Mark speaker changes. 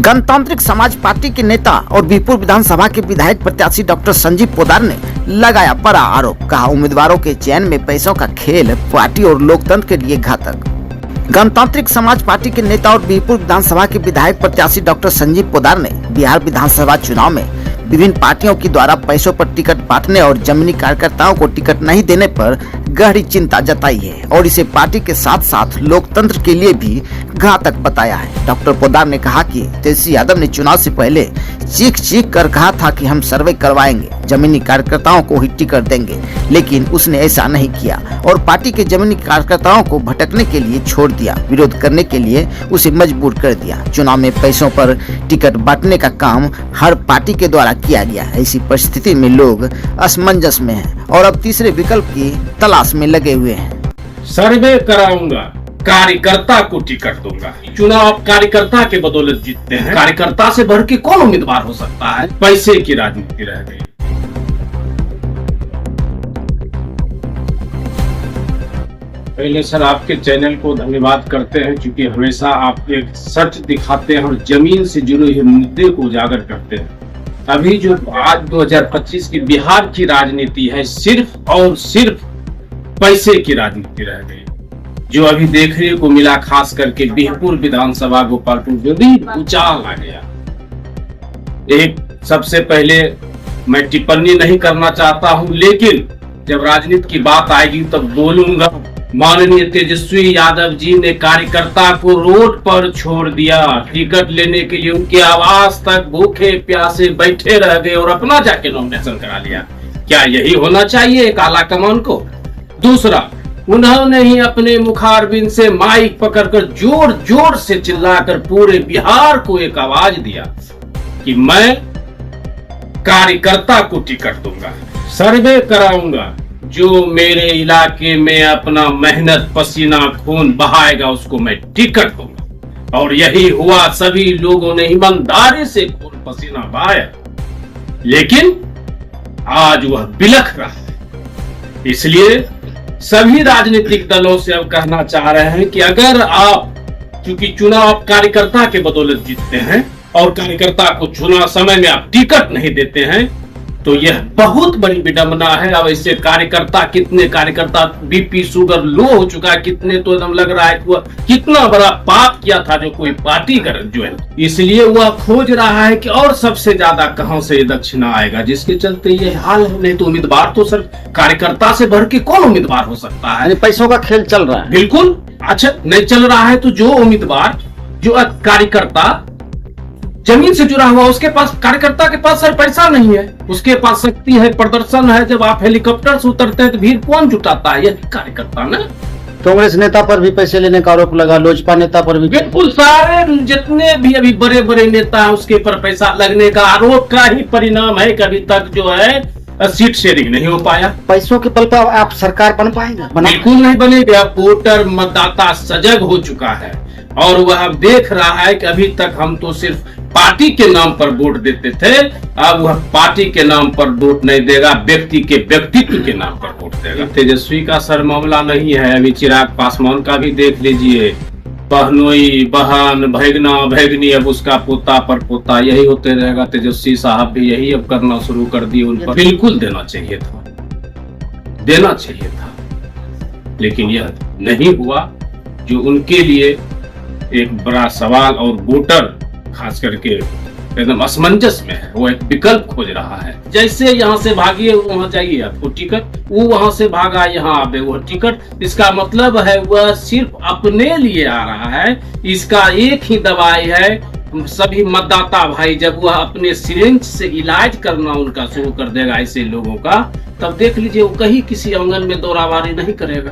Speaker 1: गणतांत्रिक समाज पार्टी के नेता और बीरपुर विधानसभा के विधायक प्रत्याशी डॉक्टर संजीव पोदार ने लगाया बड़ा आरोप। कहा, उम्मीदवारों के चयन में पैसों का खेल पार्टी और लोकतंत्र के लिए घातक। गणतांत्रिक समाज पार्टी के नेता और बीरपुर विधानसभा के विधायक प्रत्याशी डॉक्टर संजीव पोदार ने बिहार विधानसभा चुनाव में विभिन्न पार्टियों के द्वारा पैसों पर टिकट बांटने और जमीनी कार्यकर्ताओं को टिकट नहीं देने पर गहरी चिंता जताई है और इसे पार्टी के साथ साथ लोकतंत्र के लिए भी घातक बताया है। डॉक्टर पोदार ने कहा कि तेजस्वी यादव ने चुनाव से पहले चीख कर कहा था कि हम सर्वे करवाएंगे, जमीनी कार्यकर्ताओं को ही टिकट देंगे, लेकिन उसने ऐसा नहीं किया और पार्टी के जमीनी कार्यकर्ताओं को भटकने के लिए छोड़ दिया, विरोध करने के लिए उसे मजबूर कर दिया। चुनाव में पैसों पर टिकट बांटने का काम हर पार्टी के द्वारा किया गया। ऐसी परिस्थिति में लोग असमंजस में हैं और अब तीसरे विकल्प की तलाश में लगे हुए हैं।
Speaker 2: सर्वे कराऊंगा, कार्यकर्ता को टिकट दूंगा। चुनाव कार्यकर्ता के बदौलत जीतते हैं। कार्यकर्ता से बढ़ के कौन उम्मीदवार हो सकता है? पैसे की राजनीति रह गई। पहले सर आपके चैनल को धन्यवाद करते हैं, क्योंकि हमेशा आप एक सच दिखाते हैं और जमीन से जुड़े हुए मुद्दे को उजागर करते हैं। अभी जो आज 2025 की बिहार की राजनीति है, सिर्फ और सिर्फ पैसे की राजनीति रह गई। जो अभी देखने को मिला, खास करके बीरपुर विधानसभा गोपालपुर में उछाल आ गया। एक सबसे पहले मैं टिप्पणी नहीं करना चाहता हूं, लेकिन जब राजनीति की बात आएगी तब बोलूंगा। माननीय तेजस्वी यादव जी ने कार्यकर्ता को रोड पर छोड़ दिया। टिकट लेने के लिए उनके आवास तक भूखे प्यासे बैठे रह गए और अपना जाके नॉमिनेशन करा लिया। क्या यही होना चाहिए एक आला कमान को? दूसरा, उन्होंने ही अपने मुखारबिन से माइक पकड़कर जोर जोर से चिल्लाकर पूरे बिहार को एक आवाज दिया कि मैं कार्यकर्ता को टिकट दूंगा, सर्वे कराऊंगा, जो मेरे इलाके में अपना मेहनत पसीना खून बहाएगा उसको मैं टिकट दूंगा। और यही हुआ। सभी लोगों ने ईमानदारी से खून पसीना बहाया, लेकिन आज वह बिलख रहा है। इसलिए सभी राजनीतिक दलों से अब कहना चाह रहे हैं कि अगर आप, क्योंकि चुनाव कार्यकर्ता के बदौलत जीतते हैं और कार्यकर्ता को चुनाव समय में आप टिकट नहीं देते हैं, तो यह बहुत बड़ी विडंबना है। अब ऐसे कार्यकर्ता, कितने कार्यकर्ता बीपी शुगर लो हो चुका है, कितने तो एकदम लग रहा है कि वह कितना बड़ा पाप किया था जो कोई पार्टी कर जो है। इसलिए वह खोज रहा है कि और सबसे ज्यादा कहां से दक्षिणा आएगा, जिसके चलते ये हाल है। नहीं तो उम्मीदवार तो सर कार्यकर्ता से बढ़ के कौन उम्मीदवार हो सकता है?
Speaker 1: पैसों का खेल चल रहा है।
Speaker 2: बिल्कुल। अच्छा, नहीं चल रहा है तो जो उम्मीदवार, जो कार्यकर्ता जमीन से जुड़ा हुआ, उसके पास, कार्यकर्ता के पास सर पैसा नहीं है, उसके पास शक्ति है, प्रदर्शन है। जब आप हेलीकॉप्टर से उतरते हैं तो भीड़ कौन जुटाता है? यही कार्यकर्ता ना।
Speaker 1: कांग्रेस नेता पर भी पैसे लेने का आरोप लगा, लोजपा नेता पर भी।
Speaker 2: बिल्कुल, सारे जितने भी अभी बड़े बड़े नेता हैं उसके पर पैसा लगने का आरोप का ही परिणाम है कि अभी तक जो है सीट शेयरिंग नहीं हो पाया।
Speaker 1: पैसों के बल पर आप सरकार बन पाएंगे?
Speaker 2: बिल्कुल नहीं बनेगा। वोटर मतदाता सजग हो चुका है और वह अब देख रहा है कि अभी तक हम तो सिर्फ पार्टी के नाम पर वोट देते थे, अब वह पार्टी के नाम पर वोट नहीं देगा, व्यक्ति के व्यक्तित्व के नाम पर वोट देगा। तेजस्वी का सर मामला नहीं है, अभी चिराग पासवान का भी देख लीजिए। बहनोई, बहन, भैगना, भैगनी, अब उसका पोता पर पोता, यही होते रहेगा। तेजस्वी साहब भी यही अब करना शुरू कर दिए। उन पर बिल्कुल देना चाहिए था, देना चाहिए था, लेकिन यह नहीं हुआ, जो उनके लिए एक बड़ा सवाल। और वोटर खास करके एकदम असमंजस में है, वो एक विकल्प खोज रहा है। जैसे यहाँ से भागिए वहां जाइए आपको टिकट, वो वहां से भागा यहाँ आवे वो टिकट। इसका मतलब है वह सिर्फ अपने लिए आ रहा है। इसका एक ही दवाई है, सभी मतदाता भाई जब वह अपने सिरिंज से इलाज करना उनका शुरू कर देगा ऐसे लोगों का, तब देख लीजिए वो कहीं किसी आंगन में दौरावारी नहीं करेगा।